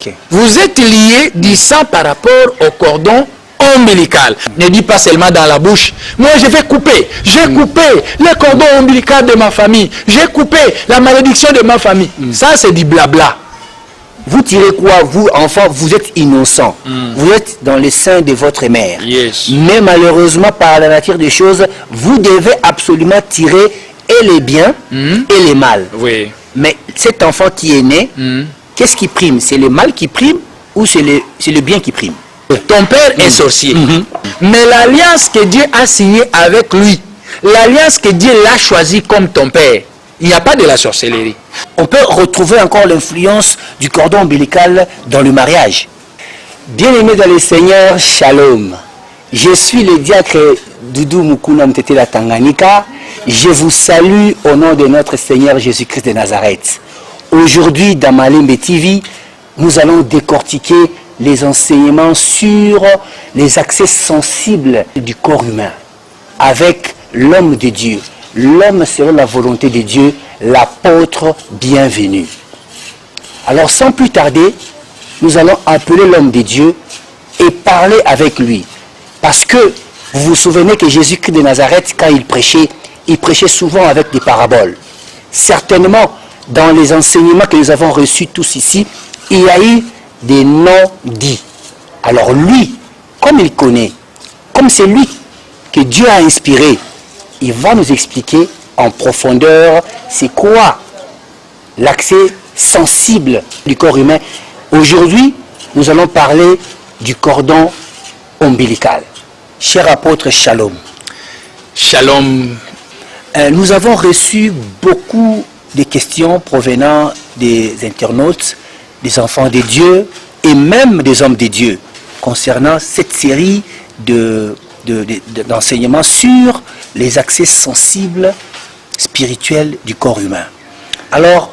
Okay. Vous êtes lié du sang par rapport au cordon ombilical. Ne dis pas seulement dans la bouche. Moi, je vais couper. J'ai coupé le cordon ombilical de ma famille. J'ai coupé la malédiction de ma famille. Ça, c'est du blabla. Vous tirez quoi? Vous, enfant, vous êtes innocent. Vous êtes dans le sein de votre mère. Yes. Mais malheureusement, par la nature des choses, vous devez absolument tirer et les biens et les mal. Oui. Mais cet enfant qui est né, qu'est-ce qui prime? C'est le mal qui prime ou c'est le bien qui prime? Ton père est sorcier. Mais l'alliance que Dieu a signée avec lui, l'alliance que Dieu l'a choisie comme ton père, il n'y a pas de la sorcellerie. On peut retrouver encore l'influence du cordon ombilical dans le mariage. Bien-aimé dans le Seigneur, Shalom. Je suis le diacre Doudou Mukuna Mtetela Tanganyika. Je vous salue au nom de notre Seigneur Jésus-Christ de Nazareth. Aujourd'hui, dans Malembe TV, nous allons décortiquer les enseignements sur les accès sensibles du corps humain avec l'homme de Dieu. L'homme selon la volonté de Dieu, l'apôtre bienvenu. Alors sans plus tarder, nous allons appeler l'homme de Dieu et parler avec lui. Parce que vous vous souvenez que Jésus-Christ de Nazareth, quand il prêchait souvent avec des paraboles. Certainement, dans les enseignements que nous avons reçus tous ici, il y a eu des non-dits. Alors lui, comme il connaît, comme c'est lui que Dieu a inspiré, il va nous expliquer en profondeur c'est quoi l'accès sensible du corps humain. Aujourd'hui, nous allons parler du cordon ombilical. Cher apôtre, Shalom. Shalom. Nous avons reçu beaucoup de questions provenant des internautes, des enfants de Dieu et même des hommes de Dieu concernant cette série d'enseignements sur les accès sensibles spirituels du corps humain. Alors,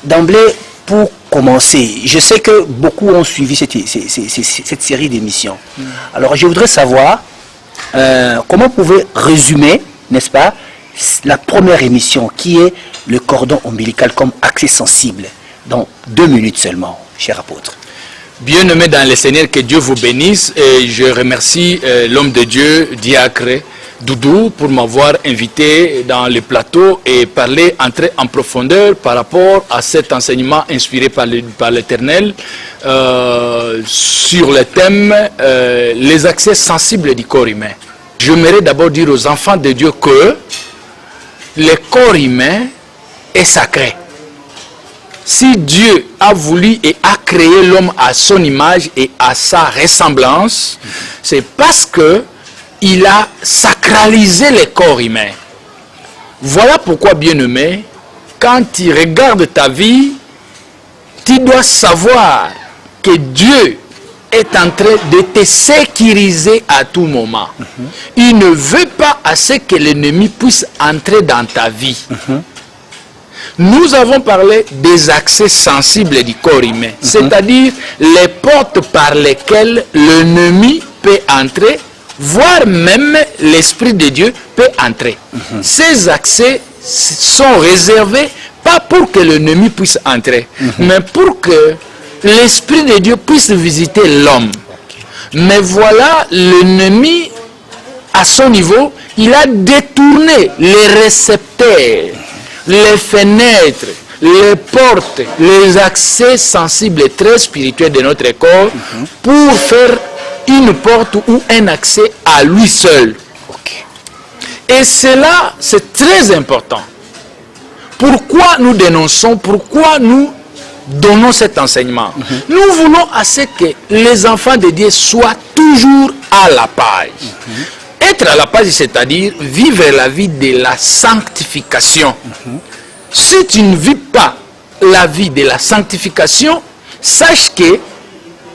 d'emblée, pour commencer, je sais que beaucoup ont suivi cette série d'émissions. Alors, je voudrais savoir comment vous pouvez résumer, n'est-ce pas, la première émission qui est le cordon ombilical comme accès sensible dans 2 minutes seulement, cher apôtre. Bien-aimé dans le Seigneur, que Dieu vous bénisse. Et je remercie l'homme de Dieu, diacre Doudou, pour m'avoir invité dans le plateau et entrer en profondeur par rapport à cet enseignement inspiré par l'Éternel sur le thème les accès sensibles du corps humain. J'aimerais d'abord dire aux enfants de Dieu que le corps humain est sacré. Si Dieu a voulu et a créé l'homme à son image et à sa ressemblance, c'est parce que il a sacralisé le corps humain. Voilà pourquoi, bien-aimé, quand tu regardes ta vie, tu dois savoir que Dieu est en train de te sécuriser à tout moment. Il ne veut pas assez que l'ennemi puisse entrer dans ta vie. Nous avons parlé des accès sensibles du corps humain, c'est-à-dire les portes par lesquelles l'ennemi peut entrer, voire même l'Esprit de Dieu peut entrer. Ces accès sont réservés pas pour que l'ennemi puisse entrer, mais pour que l'Esprit de Dieu puisse visiter l'homme. Mais voilà, l'ennemi, à son niveau, il a détourné les récepteurs, les fenêtres, les portes, les accès sensibles très spirituels de notre corps pour faire une porte ou un accès à lui seul. Et cela, c'est très important. Pourquoi nous dénonçons, pourquoi nous donnons cet enseignement? Nous voulons assez que les enfants de Dieu soient toujours à la page. Être à la page, c'est-à-dire vivre la vie de la sanctification. Si tu ne vis pas la vie de la sanctification, sache que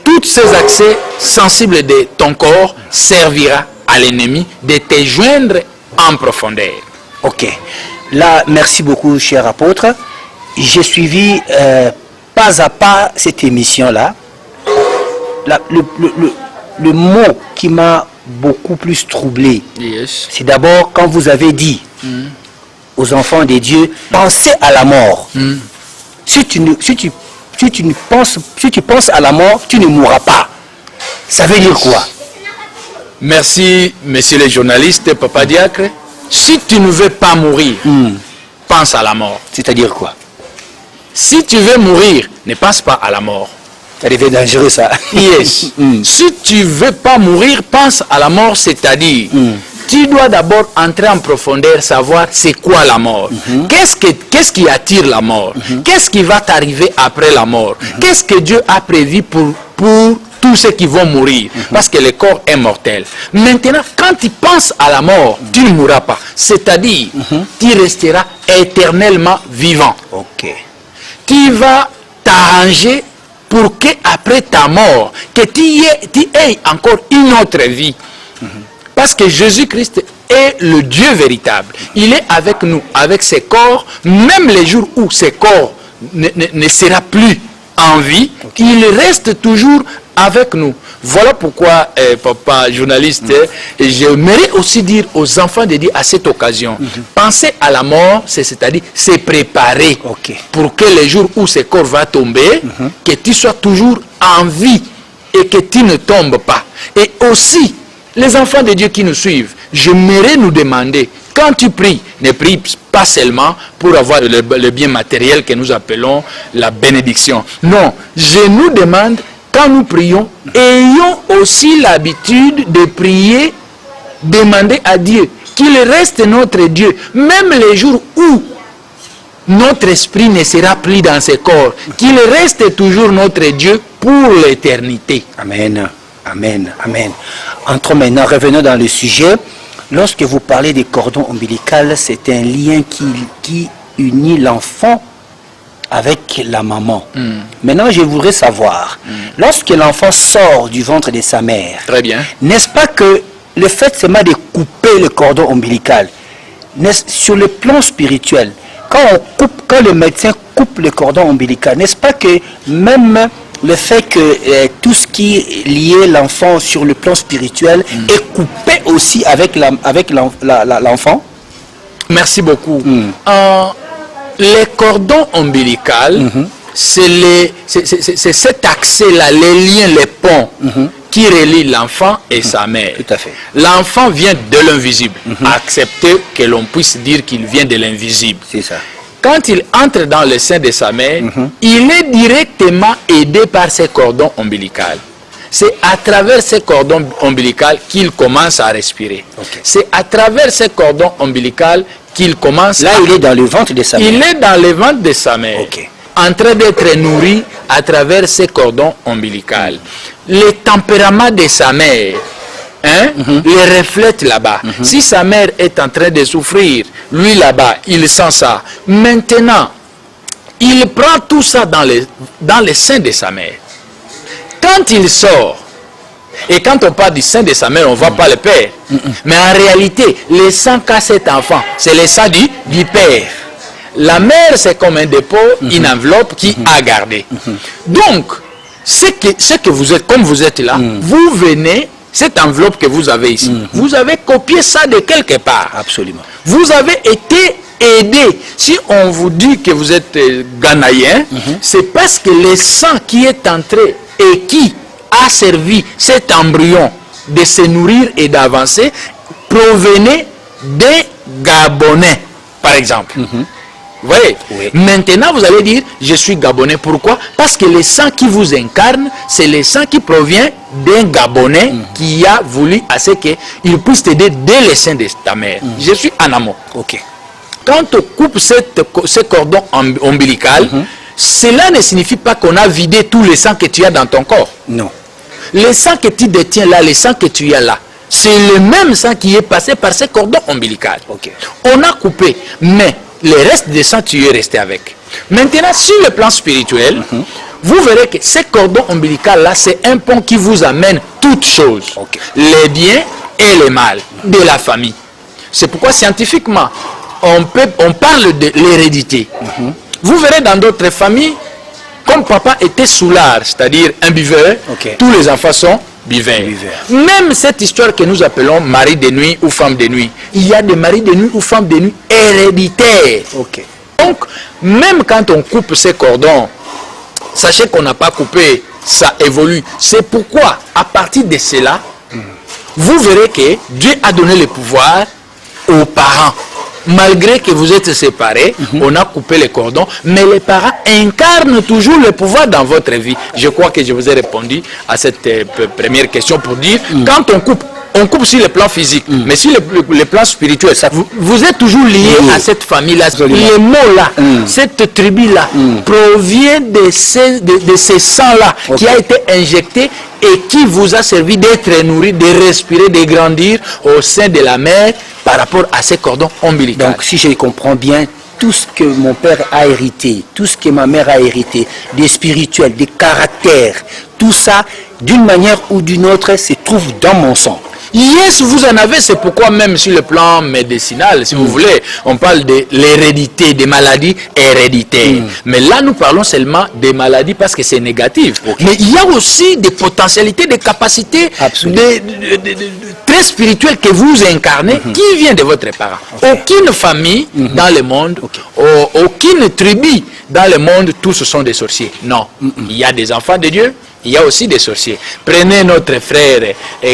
tous ces accès sensibles de ton corps servira à l'ennemi de te joindre en profondeur. Ok. Là, merci beaucoup, cher apôtre. J'ai suivi pas à pas cette émission-là. Le mot qui m'a beaucoup plus troublé, c'est d'abord quand vous avez dit aux enfants de Dieu, pensez à la mort. Si tu si tu penses à la mort, tu ne mourras pas. Ça veut dire quoi? Merci, messieurs les journalistes, Papa Diacre. Si tu ne veux pas mourir, pense à la mort. C'est-à-dire quoi? Si tu veux mourir, ne pense pas à la mort. Ça devient dangereux, ça. Yes. Si tu ne veux pas mourir, pense à la mort, c'est-à-dire, tu dois d'abord entrer en profondeur, savoir c'est quoi la mort. Qu'est-ce qui attire la mort? Qu'est-ce qui va t'arriver après la mort? Qu'est-ce que Dieu a prévu pour tous ceux qui vont mourir? Parce que le corps est mortel. Maintenant, quand tu penses à la mort, tu ne mourras pas. C'est-à-dire, tu resteras éternellement vivant. Ok. Tu vas t'arranger pour qu'après ta mort, que tu aies encore une autre vie. Parce que Jésus-Christ est le Dieu véritable. Il est avec nous, avec ses corps, même les jours où ses corps ne sera plus en vie, il reste toujours avec nous. Voilà pourquoi, papa journaliste, j'aimerais aussi dire aux enfants de Dieu à cette occasion, penser à la mort, c'est-à-dire se préparer pour que les jours où ce corps va tomber, que tu sois toujours en vie et que tu ne tombes pas. Et aussi, les enfants de Dieu qui nous suivent, j'aimerais nous demander, quand tu pries, ne prie pas seulement pour avoir le bien matériel que nous appelons la bénédiction. Non, je nous demande, quand nous prions, ayons aussi l'habitude de prier, demander à Dieu qu'il reste notre Dieu, même les jours où notre esprit ne sera plus dans ce corps, qu'il reste toujours notre Dieu pour l'éternité. Amen, amen, amen. Entrons maintenant, revenons dans le sujet. Lorsque vous parlez des cordons ombilicales, c'est un lien qui unit l'enfant avec la maman. Maintenant, je voudrais savoir, lorsque l'enfant sort du ventre de sa mère, Très bien. N'est-ce pas que le fait seulement de couper le cordon ombilical, sur le plan spirituel, quand le médecin coupe le cordon ombilical, n'est-ce pas que même le fait que tout ce qui est lié l'enfant sur le plan spirituel est coupé aussi avec l'enfant? Merci beaucoup. Les cordons ombilicaux, c'est cet accès-là, les liens, les ponts qui relient l'enfant et sa mère. Tout à fait. L'enfant vient de l'invisible. Accepter que l'on puisse dire qu'il vient de l'invisible. C'est ça. Quand il entre dans le sein de sa mère, il est directement aidé par ses cordons ombilicaux. C'est à travers ces cordons ombilicaux qu'il commence à respirer. C'est à travers ces cordons ombilicaux qu'il commence Là, il est dans le ventre de sa mère. Il est dans le ventre de sa mère, en train d'être nourri à travers ces cordons ombilicaux. Le tempérament de sa mère, le reflète là-bas. Si sa mère est en train de souffrir, lui là-bas, il sent ça. Maintenant, il prend tout ça dans le sein de sa mère. Quand il sort, et quand on parle du sein de sa mère, on ne voit pas le père. Mais en réalité, le sang qu'a cet enfant, c'est le sang du père. La mère, c'est comme un dépôt, une enveloppe qui a gardé. Donc, ce que vous êtes, comme vous êtes là, vous venez, cette enveloppe que vous avez ici, vous avez copié ça de quelque part. Absolument. Vous avez été aidé. Si on vous dit que vous êtes Ghanéen, c'est parce que le sang qui est entré et qui a servi cet embryon de se nourrir et d'avancer provenait des Gabonais, par exemple. Vous voyez? Maintenant, vous allez dire, je suis Gabonais. Pourquoi? Parce que le sang qui vous incarne, c'est le sang qui provient d'un Gabonais qui a voulu à ce qu'il puisse t'aider dès le sein de ta mère. Je suis en amont. Quand on coupe ce cordon ombilical, cela ne signifie pas qu'on a vidé tout le sang que tu as dans ton corps. Non. Le sang que tu détiens là, le sang que tu as là, c'est le même sang qui est passé par ce cordon ombilical. On a coupé, mais le reste du sang, tu es resté avec. Maintenant, sur le plan spirituel, vous verrez que ce cordon ombilical là, c'est un pont qui vous amène toutes choses. Les biens et les mal de la famille. C'est pourquoi scientifiquement, on parle de l'hérédité. Vous verrez dans d'autres familles, comme papa était soulard, c'est-à-dire un buveur, tous les enfants sont buveurs. Même cette histoire que nous appelons mari de nuit ou femme de nuit, il y a des maris de nuit ou femmes de nuit héréditaires. Donc, même quand on coupe ces cordons Sachez qu'on n'a pas coupé, ça évolue. C'est pourquoi, à partir de cela, vous verrez que Dieu a donné le pouvoir aux parents. Malgré que vous êtes séparés, on a coupé les cordons, mais les parents incarnent toujours le pouvoir dans votre vie. Je crois que je vous ai répondu à cette première question pour dire, quand on coupe sur le plan physique, mais sur le plan spirituel, vous êtes toujours lié à cette famille-là. Les mots-là, cette tribu-là, provient de ces sangs-là qui a été injecté et qui vous a servi d'être nourri, de respirer, de grandir au sein de la mère par rapport à ces cordons ombilicaux. Donc, si je comprends bien, tout ce que mon père a hérité, tout ce que ma mère a hérité, des spirituels, des caractères, tout ça, d'une manière ou d'une autre, se trouve dans mon sang. Yes, vous en avez, c'est pourquoi même sur le plan médicinal, si vous voulez, on parle de l'hérédité, des maladies héréditaires. Mais là, nous parlons seulement des maladies parce que c'est négatif. Mais il y a aussi des potentialités, des capacités très spirituelles que vous incarnez qui viennent de votre parent. Aucune famille dans le monde, aucune tribu dans le monde, tous sont des sorciers. Non, il y a des enfants de Dieu. Il y a aussi des sorciers. Prenez notre frère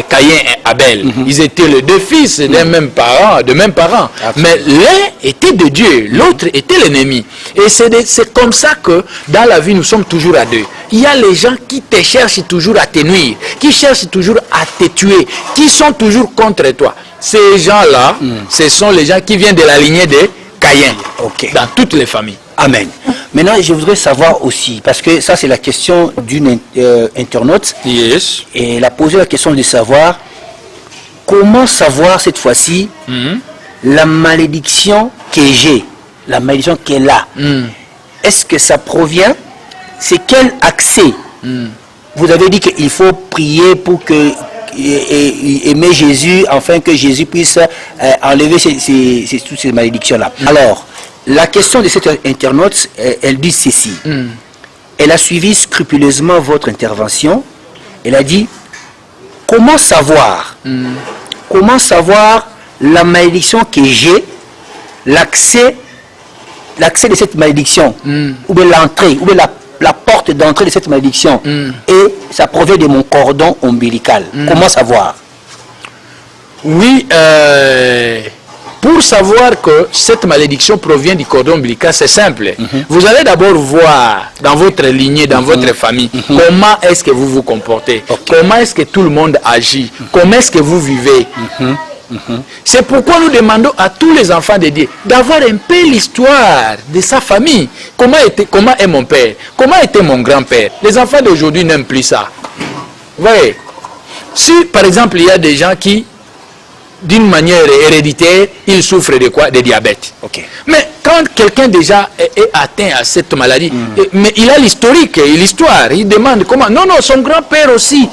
Caïn et Abel. Ils étaient les deux fils d'un même parent, de même parent. Mais l'un était de Dieu, l'autre était l'ennemi. Et c'est comme ça que dans la vie, nous sommes toujours à deux. Il y a les gens qui te cherchent toujours à te nuire, qui cherchent toujours à te tuer, qui sont toujours contre toi. Ces gens-là, ce sont les gens qui viennent de la lignée de Caïn, dans toutes les familles. Amen. Maintenant, je voudrais savoir aussi, parce que ça c'est la question d'une internaute. Yes. Et elle a posé la question de savoir, comment savoir cette fois-ci la malédiction que j'ai, la malédiction qu'elle a. Est-ce que ça provient, c'est quel accès? Vous avez dit qu'il faut prier pour que aimer Jésus, afin que Jésus puisse enlever toutes ces malédictions-là. Alors, la question de cette internaute, elle dit ceci. Elle a suivi scrupuleusement votre intervention. Elle a dit, comment savoir la malédiction que j'ai, l'accès de cette malédiction, ou bien l'entrée, ou bien la porte d'entrée de cette malédiction, et ça provient de mon cordon ombilical. Comment savoir? Oui, pour savoir que cette malédiction provient du cordon ombilical, c'est simple. Vous allez d'abord voir dans votre lignée, dans votre famille, comment est-ce que vous vous comportez, comment est-ce que tout le monde agit, comment est-ce que vous vivez. C'est pourquoi nous demandons à tous les enfants de Dieu d'avoir un peu l'histoire de sa famille. Comment est mon père? Comment était mon grand-père? Les enfants d'aujourd'hui n'aiment plus ça. Vous voyez? Si par exemple il y a des gens qui, d'une manière héréditaire, il souffre de quoi? De diabète. Mais quand quelqu'un déjà est atteint à cette maladie, mais il a l'historique et l'histoire, il demande comment. Non, son grand-père aussi.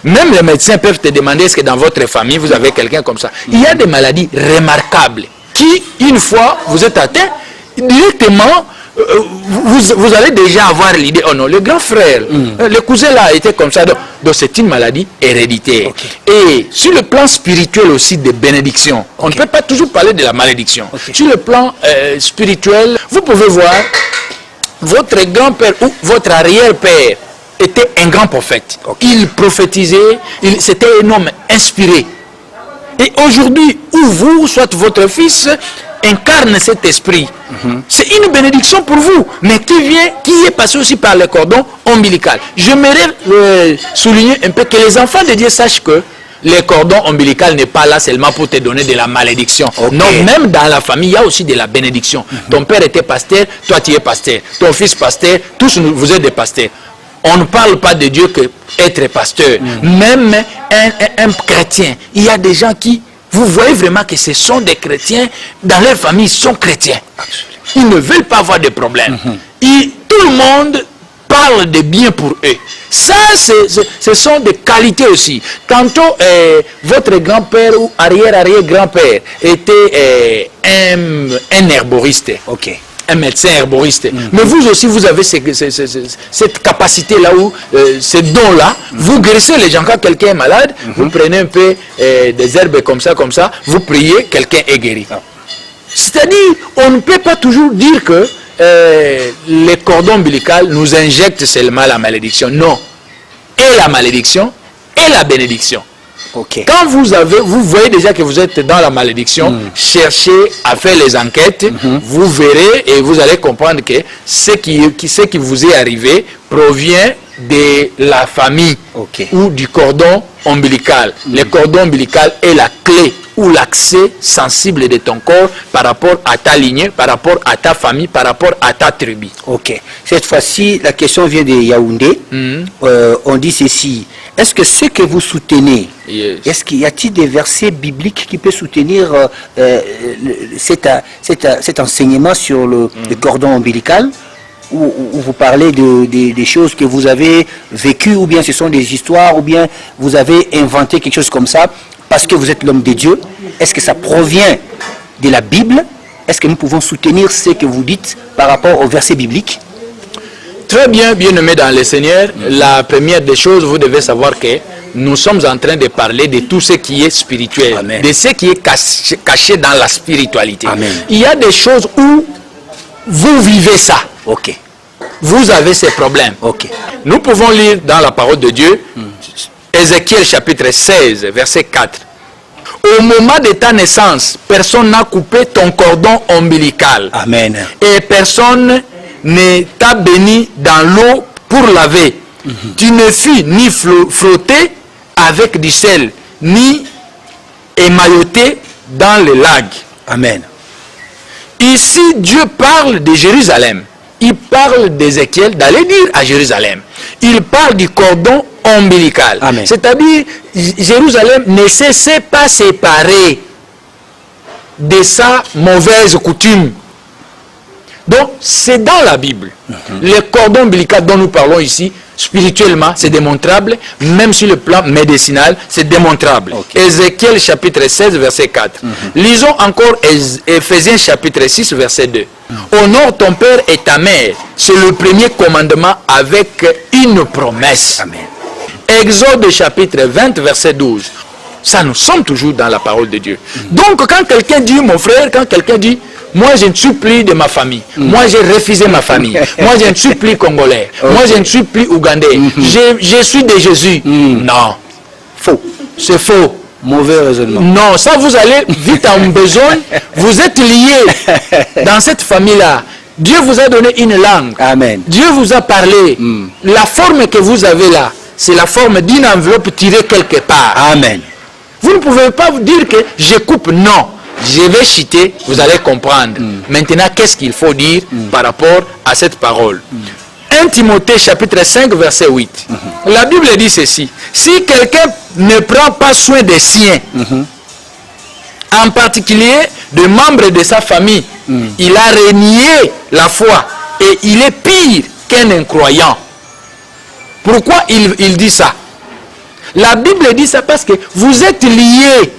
Même les médecins peuvent te demander, est-ce que dans votre famille, vous avez quelqu'un comme ça? Il y a des maladies remarquables qui, une fois vous êtes atteint, directement, vous allez déjà avoir l'idée, oh non, le grand frère, le cousin là était comme ça, donc c'est une maladie héréditaire. Et sur le plan spirituel aussi de bénédiction, on ne peut pas toujours parler de la malédiction. Sur le plan spirituel, vous pouvez voir, votre grand-père ou votre arrière-père était un grand prophète. Il prophétisait, c'était un homme inspiré. Et aujourd'hui, où vous, soit votre fils, incarne cet esprit. C'est une bénédiction pour vous, mais qui est passé aussi par le cordon ombilical. J'aimerais souligner un peu que les enfants de Dieu sachent que le cordon ombilical n'est pas là seulement pour te donner de la malédiction. Non, même dans la famille, il y a aussi de la bénédiction. Ton père était pasteur, toi tu es pasteur. Ton fils pasteur, tous vous êtes des pasteurs. On ne parle pas de Dieu que être pasteur. Même un chrétien, il y a des gens qui, vous voyez vraiment que ce sont des chrétiens, dans leur famille, ils sont chrétiens. Ils ne veulent pas avoir de problème. Tout le monde parle de bien pour eux. Ça, ce sont des qualités aussi. Tantôt, votre grand-père ou arrière-arrière-grand-père était un herboriste. Un médecin herboriste. Mais vous aussi, vous avez cette capacité-là, où ce don-là, vous guérissez les gens. Quand quelqu'un est malade, vous prenez un peu des herbes comme ça, vous priez, quelqu'un est guéri. C'est-à-dire, on ne peut pas toujours dire que les cordons ombilicaux nous injectent seulement la malédiction. Non. Et la malédiction et la bénédiction. Ok. Quand vous voyez déjà que vous êtes dans la malédiction, cherchez à faire les enquêtes, vous verrez et vous allez comprendre que ce qui vous est arrivé provient de la famille ou du cordon ombilical. Le cordon ombilical est la clé ou l'accès sensible de ton corps par rapport à ta lignée, par rapport à ta famille, par rapport à ta tribu. Ok. Cette fois-ci, la question vient de Yaoundé. On dit ceci. Est-ce que ce que vous soutenez, est-ce qu'il y a-t-il des versets bibliques qui peuvent soutenir cet enseignement sur le cordon ombilical, où vous parlez des choses que vous avez vécues, ou bien ce sont des histoires, ou bien vous avez inventé quelque chose comme ça parce que vous êtes l'homme de Dieu? Est-ce que ça provient de la Bible? Est-ce que nous pouvons soutenir ce que vous dites par rapport aux versets bibliques? Très bien, bien-aimés dans le Seigneur, la première des choses, vous devez savoir que nous sommes en train de parler de tout ce qui est spirituel, Amen. de ce qui est caché dans la spiritualité. Amen. Il y a des choses où vous vivez ça. Ok. Vous avez ces problèmes. Ok. Nous pouvons lire dans la parole de Dieu, Ézéchiel chapitre 16, verset 4. Au moment de ta naissance, personne n'a coupé ton cordon ombilical. Amen. Et personne ne t'a béni dans l'eau pour laver. Tu ne fus ni frotté avec du sel, ni émailloté dans les lacs. Amen. Ici, Dieu parle de Jérusalem. Il parle d'Ézéchiel d'aller dire à Jérusalem. Il parle du cordon ombilical. C'est-à-dire, Jérusalem ne s'est pas séparé de sa mauvaise coutume. Donc, c'est dans la Bible. Le cordon ombilical dont nous parlons ici, spirituellement, c'est démontrable. Même sur le plan médicinal, c'est démontrable. Ézéchiel chapitre 16, verset 4. Lisons encore Éphésiens chapitre 6, verset 2. Honore ton père et ta mère. C'est le premier commandement avec une promesse. Amen. Exode chapitre 20, verset 12. Ça, nous sommes toujours dans la parole de Dieu. Donc, quand quelqu'un dit, mon frère, quand quelqu'un dit, moi je ne suis plus de ma famille, moi j'ai refusé ma famille, moi je ne suis plus congolais, moi je ne suis plus ougandais, je suis de Jésus. Non, Faux. c'est faux. Mauvais raisonnement. Non, ça vous allez vite en besogne, vous êtes liés dans cette famille-là. Dieu vous a donné une langue. Amen. Dieu vous a parlé. La forme que vous avez là, c'est la forme d'une enveloppe tirée quelque part. Amen. Vous ne pouvez pas vous dire que je coupe. Non, je vais chuter, vous allez comprendre. Maintenant, qu'est-ce qu'il faut dire par rapport à cette parole? 1 Timothée chapitre 5 verset 8. La Bible dit ceci. Si quelqu'un ne prend pas soin des siens, en particulier des membres de sa famille, il a renié la foi et il est pire qu'un incroyant. Pourquoi il dit ça? La Bible dit ça parce que vous êtes liés.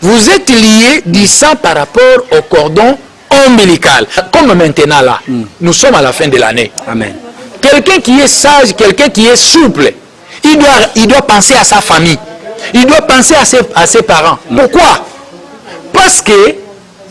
Vous êtes liés du sang par rapport au cordon ombilical. Comme maintenant là, nous sommes à la fin de l'année. Amen. Quelqu'un qui est sage, quelqu'un qui est souple, il doit penser à sa famille. Il doit penser à ses parents. Pourquoi? Parce que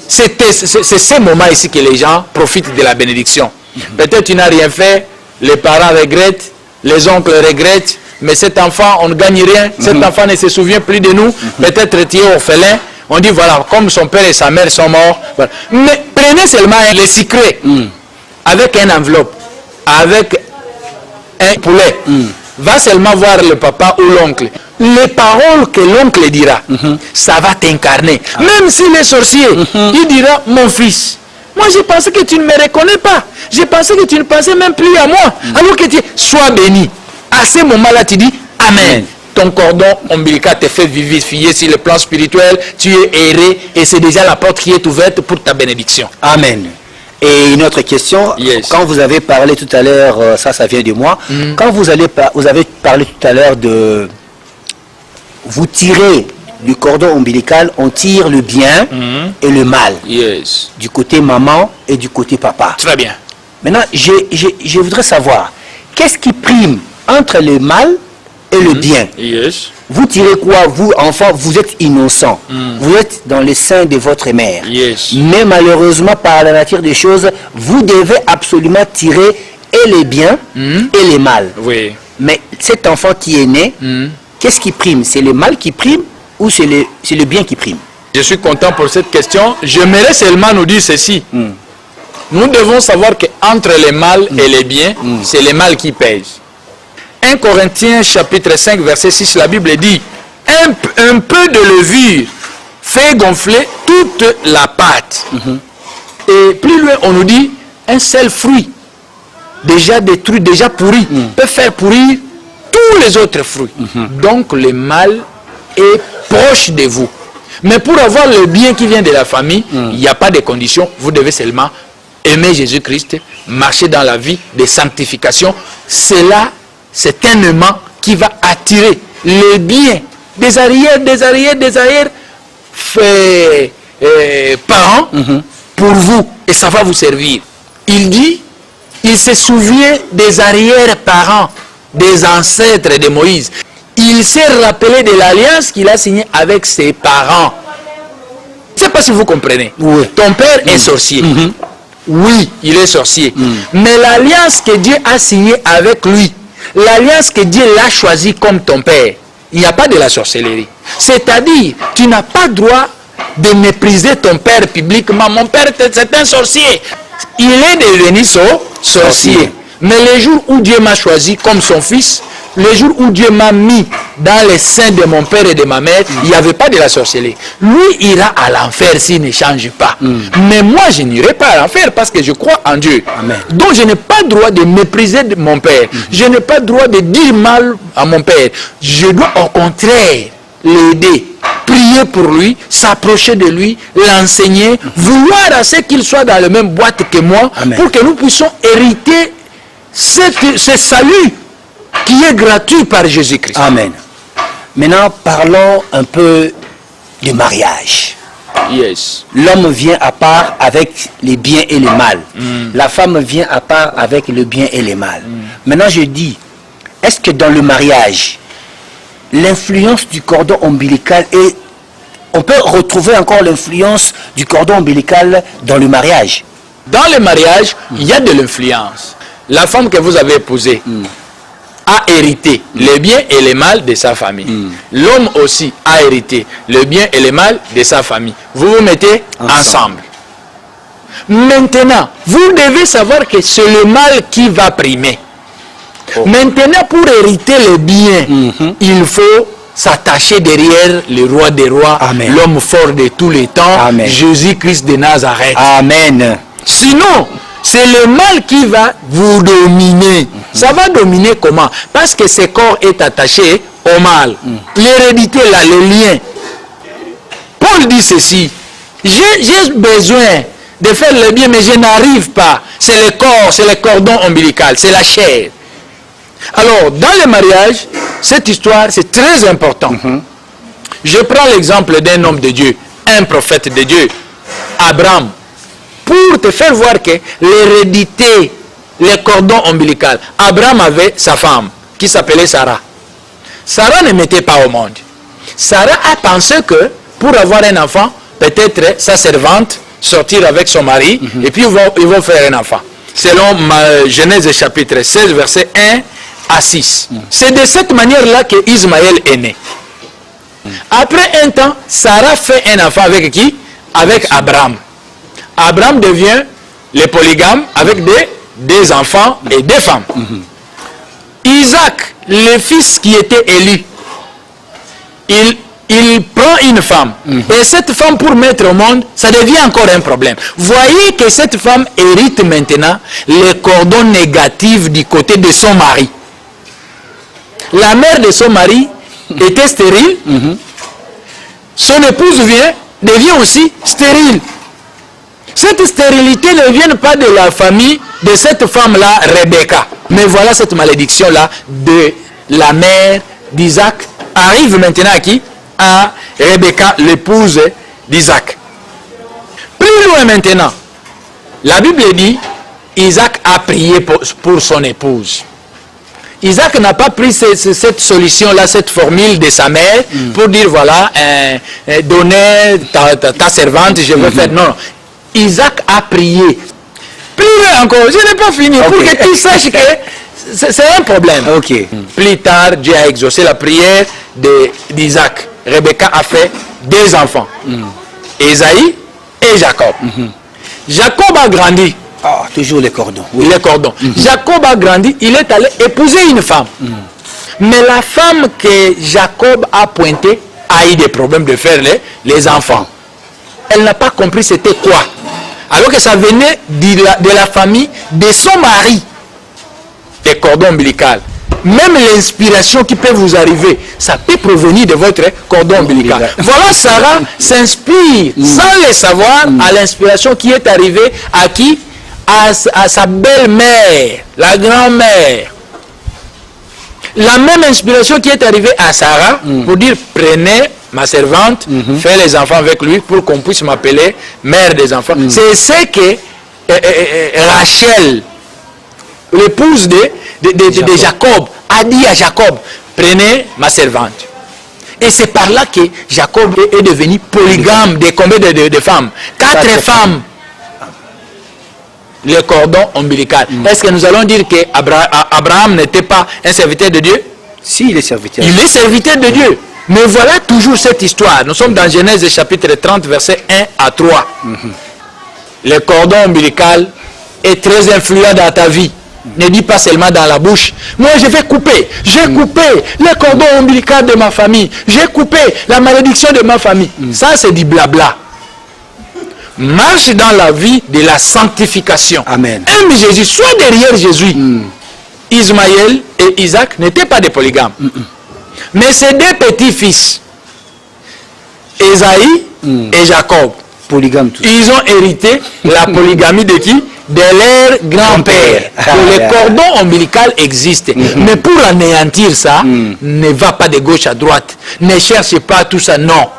c'est ces moments ici que les gens profitent de la bénédiction. Peut-être tu n'as rien fait, les parents regrettent, les oncles regrettent, mais cet enfant, on ne gagne rien, cet enfant ne se souvient plus de nous, peut-être tu es orphelin, on dit voilà, comme son père et sa mère sont morts, voilà. Mais prenez seulement les secrets, avec une enveloppe, avec un poulet, va seulement voir le papa ou l'oncle. Les paroles que l'oncle dira, ça va t'incarner. Même s'il est sorcier, il dira, mon fils, moi j'ai pensé que tu ne me reconnais pas, j'ai pensé que tu ne pensais même plus à moi, alors que tu sois béni. À ce moment-là, tu dis Amen. Ton cordon ombilical te fait vivifier sur le plan spirituel, tu es erré et c'est déjà la porte qui est ouverte pour ta bénédiction. Amen. Et une autre question, quand vous avez parlé tout à l'heure, ça vient de moi, quand vous avez parlé tout à l'heure de vous tirer du cordon ombilical, on tire le bien et le mal, du côté maman et du côté papa. Très bien. Maintenant, je voudrais savoir, qu'est-ce qui prime entre le mal et le bien. Yes. Vous tirez quoi? Vous, enfants, vous êtes innocents. Vous êtes dans le sein de votre mère. Yes. Mais malheureusement, par la nature des choses, vous devez absolument tirer et les biens et les mal. Oui. Mais cet enfant qui est né, qu'est-ce qui prime? C'est le mal qui prime ou c'est le bien qui prime? Je suis content pour cette question. J'aimerais seulement nous dire ceci. Nous devons savoir qu'entre les mal et les biens, c'est les mal qui pèsent. 1 Corinthiens chapitre 5 verset 6, la Bible dit un peu de levure fait gonfler toute la pâte. Et plus loin on nous dit un seul fruit déjà détruit, déjà pourri, peut faire pourrir tous les autres fruits. Donc le mal est proche de vous. Mais pour avoir le bien qui vient de la famille, il n'y a pas de conditions. Vous devez seulement aimer Jésus-Christ, marcher dans la vie de sanctification. Cela, c'est un aimant qui va attirer les biens des arrières parents pour vous. Et ça va vous servir. Il dit, il se souvient des arrière-parents, des ancêtres de Moïse. Il s'est rappelé de l'alliance qu'il a signée avec ses parents. Je ne sais pas si vous comprenez. Oui. Ton père est sorcier. Oui, il est sorcier. Mais l'alliance que Dieu a signée avec lui, l'alliance que Dieu l'a choisie comme ton père, il n'y a pas de la sorcellerie. C'est-à-dire, tu n'as pas droit de mépriser ton père publiquement. Mon père, c'est un sorcier. Il est devenu sorcier. Mais le jour où Dieu m'a choisi comme son fils, le jour où Dieu m'a mis dans les seins de mon père et de ma mère, il n'y avait pas de la sorcellerie. Lui ira à l'enfer s'il ne change pas. Mais moi, je n'irai pas à l'enfer parce que je crois en Dieu. Amen. Donc, je n'ai pas le droit de mépriser mon père. Je n'ai pas le droit de dire mal à mon père. Je dois au contraire l'aider, prier pour lui, s'approcher de lui, l'enseigner, vouloir à ce qu'il soit dans la même boîte que moi. Amen. Pour que nous puissions hériter ce salut qui est gratuit par Jésus-Christ. Amen. Maintenant, parlons un peu du mariage. Yes. L'homme vient à part avec les biens et les mal. La femme vient à part avec le bien et les mal. Maintenant, je dis, est-ce que dans le mariage, l'influence du cordon ombilical est... On peut retrouver encore l'influence du cordon ombilical dans le mariage? Dans le mariage, il y a de l'influence. La femme que vous avez épousée a hérité les biens et les mal de sa famille. L'homme aussi a hérité le bien et le mal de sa famille. Vous vous mettez ensemble. Maintenant, vous devez savoir que c'est le mal qui va primer. Maintenant, pour hériter le bien, il faut s'attacher derrière le roi des rois, l'homme fort de tous les temps, Jésus-Christ de Nazareth. Amen. Sinon, c'est le mal qui va vous dominer. Ça va dominer comment? Parce que ce corps est attaché au mal. L'hérédité, là, le lien. Paul dit ceci. J'ai besoin de faire le bien, mais je n'arrive pas. C'est le corps, c'est le cordon ombilical, c'est la chair. Alors, dans le mariage, cette histoire, c'est très important. Je prends l'exemple d'un homme de Dieu, un prophète de Dieu, Abraham. Pour te faire voir que l'hérédité, le cordon ombilical, Abraham avait sa femme qui s'appelait Sarah. Sarah ne mettait pas au monde. Sarah a pensé que pour avoir un enfant, peut-être sa servante sortir avec son mari et puis ils vont faire un enfant. Selon Genèse chapitre 16, verset 1 à 6. C'est de cette manière-là que Ismaël est né. Après un temps, Sarah fait un enfant avec qui? Avec Abraham. Abraham devient le polygame avec des enfants et des femmes. Isaac, le fils qui était élu, il prend une femme. Et cette femme, pour mettre au monde, ça devient encore un problème. Voyez que cette femme hérite maintenant les cordons négatifs du côté de son mari. La mère de son mari était stérile. Son épouse devient aussi stérile. Cette stérilité ne vient pas de la famille de cette femme-là, Rebecca. Mais voilà cette malédiction-là de la mère d'Isaac arrive maintenant à qui? À Rebecca, l'épouse d'Isaac. Plus loin maintenant, la Bible dit, Isaac a prié pour son épouse. Isaac n'a pas pris cette solution-là, cette formule de sa mère pour dire voilà, donner ta servante, je veux faire. Non, Isaac a prié. Priez encore, je n'ai pas fini, pour que tu saches que c'est un problème. Plus tard, Dieu a exaucé la prière d'Isaac. Rebecca a fait 2 enfants, Ésaïe et Jacob. Jacob a grandi. Toujours les cordons. Les cordons. Jacob a grandi, il est allé épouser une femme. Mais la femme que Jacob a pointée a eu des problèmes de faire les enfants. Elle n'a pas compris c'était quoi. Alors que ça venait de la famille de son mari. Des cordons ombilicales. Même l'inspiration qui peut vous arriver, ça peut provenir de votre cordon ombilical. Voilà, Sarah s'inspire sans le savoir à l'inspiration qui est arrivée à qui? À sa belle-mère, la grand-mère. La même inspiration qui est arrivée à Sarah pour dire prenez ma servante, fais les enfants avec lui pour qu'on puisse m'appeler mère des enfants. C'est ce que Rachel, l'épouse de Jacob, a dit à Jacob, prenez ma servante. Et c'est par là que Jacob est devenu polygame de combien de femmes? 4 femmes. Le cordon ombilical. Est-ce que nous allons dire qu'Abraham n'était pas un serviteur de Dieu? Si, il est serviteur. Il est serviteur de Dieu. Mais voilà toujours cette histoire. Nous sommes dans Genèse chapitre 30, versets 1 à 3. Le cordon ombilical est très influent dans ta vie. Ne dis pas seulement dans la bouche. Moi, je vais couper. J'ai coupé le cordon ombilical de ma famille. J'ai coupé la malédiction de ma famille. Ça, c'est du blabla. Marche dans la vie de la sanctification. Amen. Aime Jésus, sois derrière Jésus. Ismaël et Isaac n'étaient pas des polygames. Mais ces 2 petits-fils, Ésaïe et Jacob, polygame, ils ont hérité la polygamie de qui? De leur grand-père. Le cordon ombilical existe. Mais pour anéantir ça, ne va pas de gauche à droite. Ne cherche pas tout ça, non.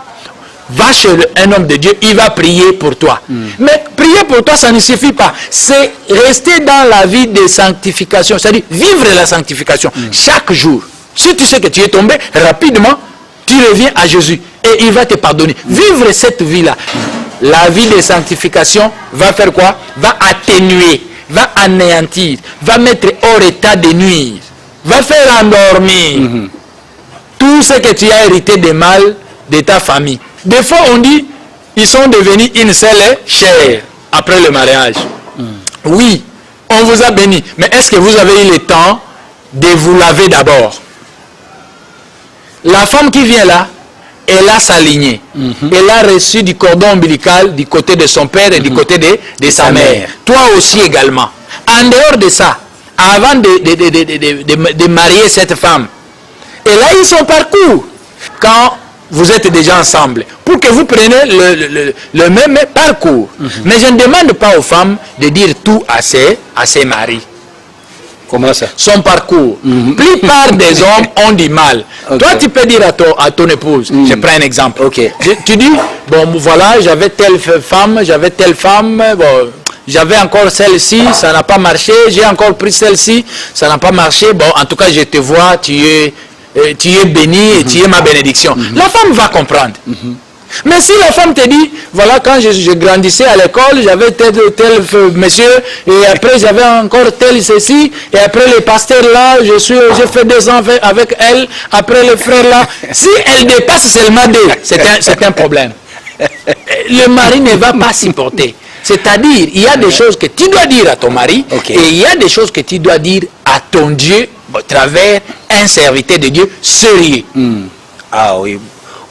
Va chez un homme de Dieu, il va prier pour toi. Mais prier pour toi, ça ne suffit pas. C'est rester dans la vie de sanctification, c'est-à-dire vivre la sanctification chaque jour. Si tu sais que tu es tombé, rapidement, tu reviens à Jésus et il va te pardonner. Vivre cette vie-là, la vie de sanctification va faire quoi? Va atténuer, va anéantir, va mettre hors état de nuire, va faire endormir tout ce que tu as hérité de mal de ta famille. Des fois, on dit, ils sont devenus une seule chair après le mariage. Oui, on vous a béni. Mais est-ce que vous avez eu le temps de vous laver d'abord? La femme qui vient là, elle a sa lignée. Elle a reçu du cordon ombilical du côté de son père et du côté de sa mère. Toi aussi également. En dehors de ça, avant de marier cette femme, elle a eu son parcours. Quand vous êtes déjà ensemble, pour que vous preniez le même parcours. Mais je ne demande pas aux femmes de dire tout à ses maris. Comment ça? Son parcours. Plupart des hommes ont du mal. Toi, tu peux dire à ton épouse, je prends un exemple. Tu dis, bon, voilà, j'avais telle femme, bon, j'avais encore celle-ci, ça n'a pas marché, j'ai encore pris celle-ci, ça n'a pas marché, bon, en tout cas, je te vois, tu es béni et tu es ma bénédiction. La femme va comprendre. Mais si la femme te dit, voilà, quand je grandissais à l'école, j'avais tel monsieur, et après j'avais encore tel ceci, et après le pasteur là, j'ai fait 2 ans avec elle, après le frère là. Si elle dépasse seulement 2, c'est un problème. Le mari ne va pas supporter. C'est-à-dire, il y a des choses que tu dois dire à ton mari, et il y a des choses que tu dois dire à ton Dieu, à travers un serviteur de Dieu sérieux. Ah oui.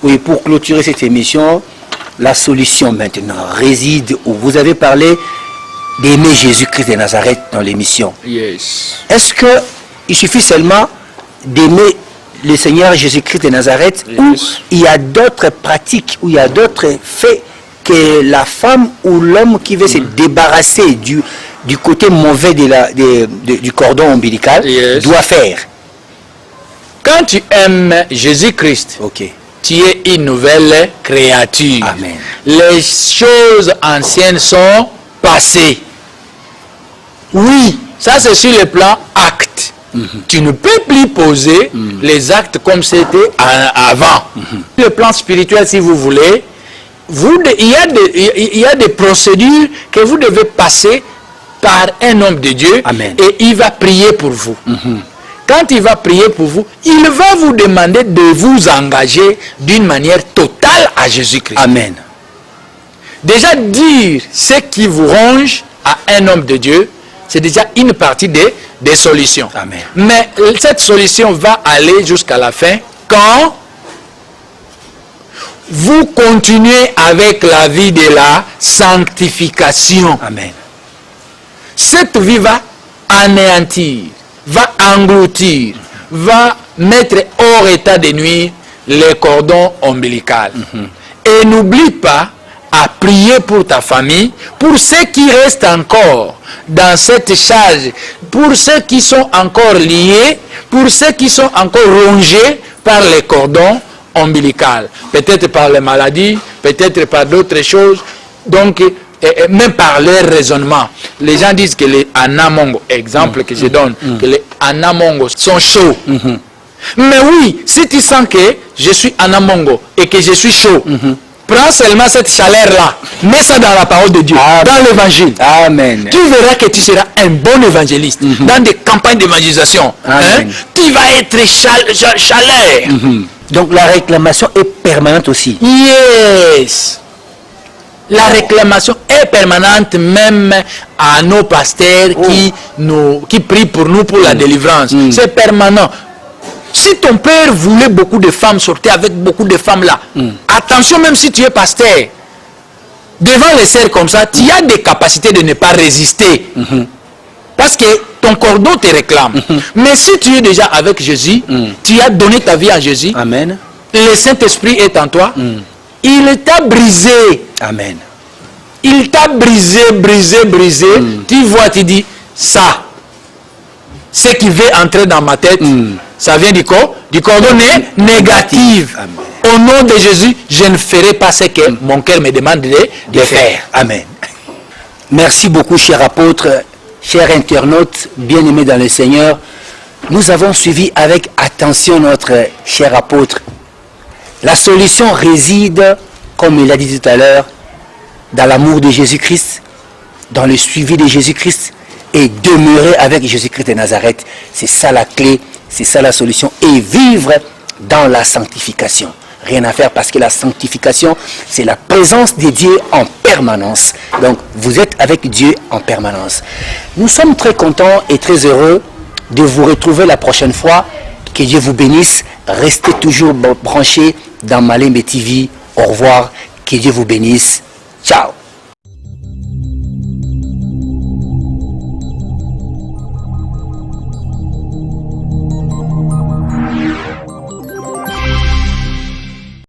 Oui, pour clôturer cette émission, la solution maintenant réside où vous avez parlé d'aimer Jésus-Christ de Nazareth dans l'émission. Yes. Est-ce qu'il suffit seulement d'aimer le Seigneur Jésus-Christ de Nazareth, ou il y a d'autres pratiques, ou il y a d'autres faits que la femme ou l'homme qui veut se débarrasser du côté mauvais du cordon ombilical doit faire? Quand tu aimes Jésus-Christ, tu es une nouvelle créature. Amen. Les choses anciennes sont passées. Oui, ça c'est sur le plan acte. Tu ne peux plus poser les actes comme c'était avant. Le plan spirituel, si vous voulez, il y a des procédures que vous devez passer par un homme de Dieu. Amen. Et il va prier pour vous. Quand il va prier pour vous, il va vous demander de vous engager d'une manière totale à Jésus-Christ. Amen. Déjà dire ce qui vous ronge à un homme de Dieu, c'est déjà une partie des solutions. Amen. Mais cette solution va aller jusqu'à la fin quand vous continuez avec la vie de la sanctification. Amen. Cette vie va anéantir, va engloutir, va mettre hors état de nuire les cordons ombilicaux. Et n'oublie pas à prier pour ta famille, pour ceux qui restent encore dans cette charge, pour ceux qui sont encore liés, pour ceux qui sont encore rongés par les cordons ombilicaux. Peut-être par les maladies, peut-être par d'autres choses. Donc, même par leur raisonnement. Les gens disent que les anamongo, exemple que je donne, que les anamongo sont chauds. Mais oui, si tu sens que je suis anamongo et que je suis chaud, prends seulement cette chaleur-là, mets ça dans la parole de Dieu, dans l'évangile. Amen. Tu verras que tu seras un bon évangéliste. Dans des campagnes d'évangélisation, tu vas être chaleur. Donc la réclamation est permanente aussi. Yes. La réclamation est permanente même à nos pasteurs qui prient pour nous pour la délivrance. C'est permanent. Si ton père voulait beaucoup de femmes sortir avec beaucoup de femmes là, attention, même si tu es pasteur, devant les serres comme ça, tu as des capacités de ne pas résister. Parce que ton cordon te réclame. Mais si tu es déjà avec Jésus, tu as donné ta vie à Jésus. Amen. Le Saint-Esprit est en toi. Il t'a brisé. Amen. Il t'a brisé. Tu vois, tu dis, ça, ce qui veut entrer dans ma tête, ça vient du cordon négatif. Amen. Au nom de Jésus, je ne ferai pas ce que mon cœur me demande de faire. Amen. Merci beaucoup, cher apôtre, chers internautes, bien-aimés dans le Seigneur. Nous avons suivi avec attention notre cher apôtre. La solution réside, comme il a dit tout à l'heure, dans l'amour de Jésus-Christ, dans le suivi de Jésus-Christ et demeurer avec Jésus-Christ de Nazareth. C'est ça la clé, c'est ça la solution. Et vivre dans la sanctification. Rien à faire parce que la sanctification, c'est la présence de Dieu en permanence. Donc, vous êtes avec Dieu en permanence. Nous sommes très contents et très heureux de vous retrouver la prochaine fois. Que Dieu vous bénisse. Restez toujours branchés dans Malembe TV. Au revoir. Que Dieu vous bénisse. Ciao.